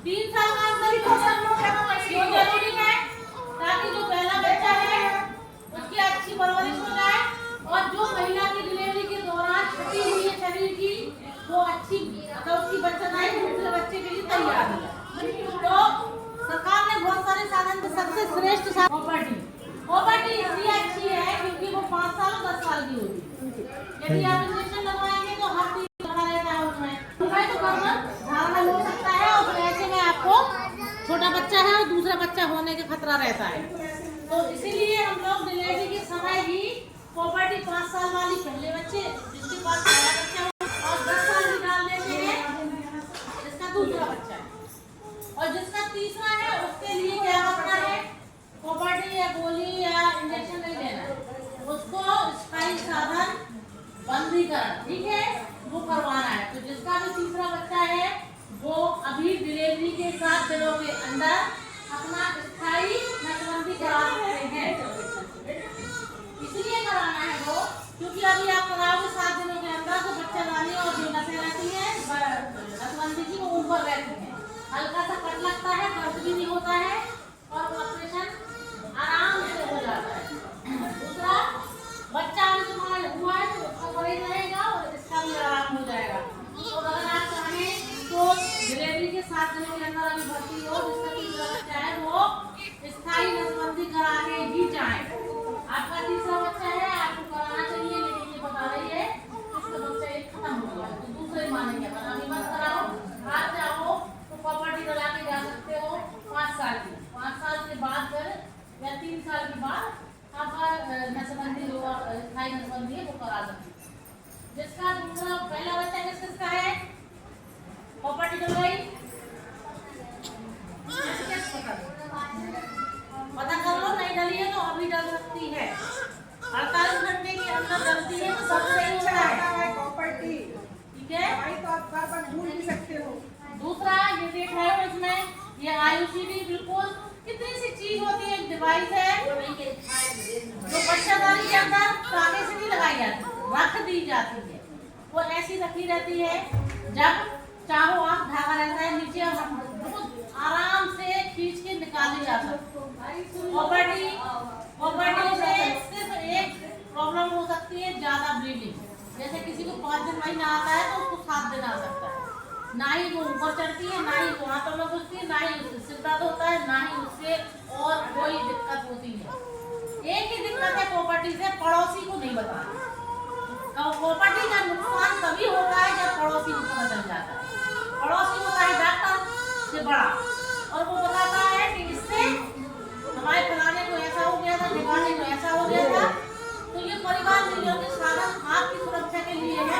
3 साल का अंतर क्यों जरूरी है? ताकि जो पहला बच्चा है उसकी अच्छी परवरिश हो जाए और जो महिला की डिलीवरी के दौरान क्षति हुई है शरीर की वो अच्छी मतलब उसकी बच्चा आए दूसरे बच्चे के लिए तैयार हो जाए। तो सरकार ने बहुत सारे साधन के सबसे श्रेष्ठ प्रॉपर्टी इसलिए अच्छी है क्योंकि वो 5 साल और 10 साल की होगी। यदि आप इंजेक्शन लगवाएंगे तो हर चीज लगा रहता है उसमें तो धारणा हो सकता है और ऐसे में आपको छोटा बच्चा है और दूसरा बच्चा होने का खतरा रहता है। तो इसीलिए हम लोग डिलीवरी के समय ही प्रॉपर्टी 5 साल वाली पहले बच्चे जिसके पास पहला बच्चा हो और 10 साल की डाल देते हैं जिसका दूसरा बच्चा है और जिसका तीसरा है उसके लिए क्या करना है प्रॉपर्टी या गोली या इंजेक्शन नहीं लेना है उसको स्थायी साधन बंदीकरण ठीक है वो करवाना है। तो जिसका भी तीसरा बच्चा है वो अभी डिलीवरी के 7 दिनों के अंदर अपना स्थायी नसबंदी करा सकते हैं। इसलिए कराना है वो क्योंकि अभी आप कराओगे 7 दिनों के अंदर तो बच्चा लाने और जो नसें रहती है नसबंदी की वो ऊपर रहती है हल्का सा कट लगता है दर्द भी नहीं होता है और ऑपरेशन आराम से हो जाता है। दूसरा बच्चा अभी तुम्हारा हुआ है तो उसका बड़े रहेगा और इसका भी आराम हो जाएगा। तो अगर आप चाहें तो डिलीवरी के 7 दिनों के अंदर अभी भर्ती हो जिसका तीसरा बच्चा है वो स्थायी नसबंदी करा के ही जाए। आपका तीसरा बच्चा है आपको कराना चाहिए लेकिन ये बता रही है इसका बच्चा एक खत्म हो गया तो दूसरे मानेंगे पर अभी मत कराओ। आप चाहो तो प्रॉपर्टी डला के जा सकते हो 5 साल की 5 साल के बाद फिर या 3 साल के बाद आपका नसबंदी जो स्थायी नसबंदी है वो करा सकते हैं। जिसका दूसरा पहला बच्चा किसका है प्रॉपर्टी डल गई पता कर लो नहीं डली है तो अभी डल सकती है 48 घंटे के अंदर डलती है तो सब सही होता है प्रॉपर्टी ठीक है तो आप बार भूल भी सकते हो। दूसरा ये देख रहे हो इसमें ये आयुषी बिल्कुल कितनी सी चीज होती है एक डिवाइस है जो बच्चादानी के अंदर ताके से नहीं लगाई जाती रख दी जाती है वो ऐसी रखी रहती है जब चाहो आप धागा रहता है नीचे और बहुत आराम से खींच के निकाली जा सकती है। प्रॉपर्टी से सिर्फ एक प्रॉब्लम हो सकती है ज्यादा ब्लीडिंग जैसे किसी को 5 दिन महीना आता है तो उसको 7 दिन आ सकता है ना ही वो ऊपर चढ़ती है ना ही वो हाथों में घुसती है ना ही उससे सिर दर्द होता है ना ही उससे और कोई दिक्कत होती है। एक ही दिक्कत है प्रॉपर्टी से पड़ोसी को नहीं बताना। प्रॉपर्टी का नुकसान तभी होता है जब पड़ोसी को पता चल जाता है। पड़ोसी होता है डॉक्टर से बड़ा और वो बताता है कि इससे हमारे फलाने को ऐसा हो गया था ढिकाने को ऐसा हो गया था। तो ये परिवार मिलियों के साधन आपकी सुरक्षा के लिए है